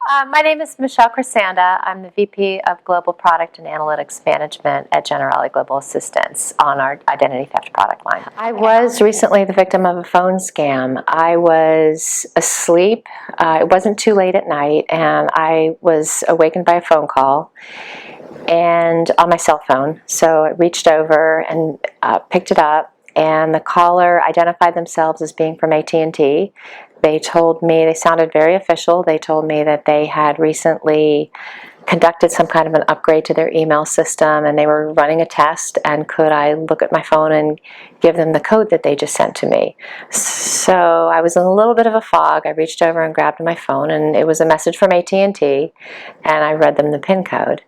My name is Michelle Crisanda. I'm the VP of Global Product and Analytics Management at Generali Global Assistance on our identity theft product line. I was recently the victim of a phone scam. I was asleep. It wasn't too late at night, and I was awakened by a phone call and on my cell phone. So I reached over and picked it up, and the caller identified themselves as being from AT&T. They told me, they sounded very official, they told me that they had recently conducted some kind of an upgrade to their email system and they were running a test, and could I look at my phone and give them the code that they just sent to me. So I was in a little bit of a fog. I reached over and grabbed my phone, and it was a message from AT&T, and I read them the PIN code.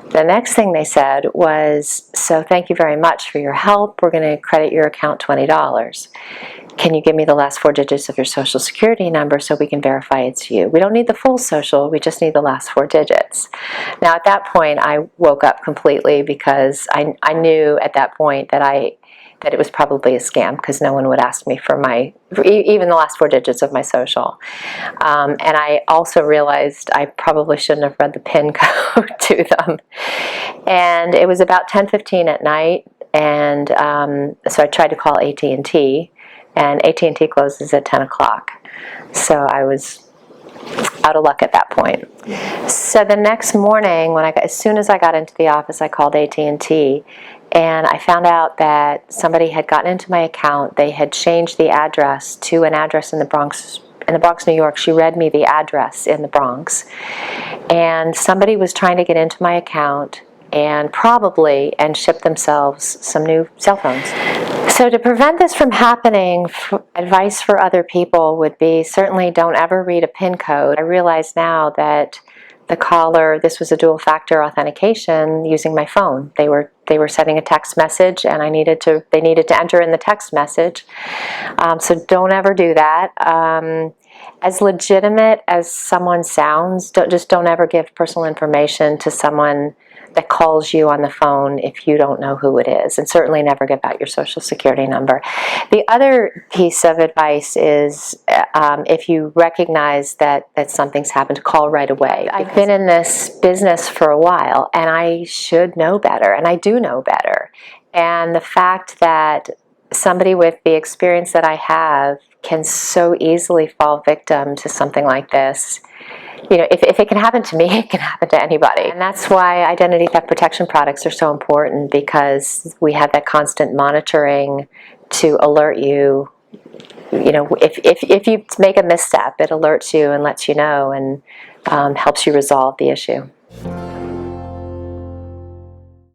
The next thing they said was, "So thank you very much for your help. We're going to credit your account $20. Can you give me the last 4 digits of your social security number so we can verify it's you? We don't need the full social, we just need the last 4 digits." Now at that point I woke up completely, because I knew at that point that it was probably a scam, because no one would ask me for even the last 4 digits of my social. And I also realized I probably shouldn't have read the PIN code to them. And it was about 10:15 at night, and so I tried to call AT&T, and AT&T closes at 10 o'clock. So I was out of luck at that point. So the next morning, as soon as I got into the office, I called AT&T, and I found out that somebody had gotten into my account. They had changed the address to an address in the Bronx, New York. She read me the address in the Bronx, and somebody was trying to get into my account and ship themselves some new cell phones. So to prevent this from happening, advice for other people would be, certainly don't ever read a PIN code. I realize now that the caller, this was a dual factor authentication using my phone. They were sending a text message, and they needed to enter in the text message. So don't ever do that. As legitimate as someone sounds, don't ever give personal information to someone that calls you on the phone if you don't know who it is, and certainly never give out your social security number. The other piece of advice is, if you recognize that something's happened, call right away. I've been in this business for a while, and I should know better, and I do know better. And the fact that somebody with the experience that I have can so easily fall victim to something like this, if it can happen to me, it can happen to anybody. And that's why identity theft protection products are so important, because we have that constant monitoring to alert you. If you make a misstep, it alerts you and lets you know, and helps you resolve the issue.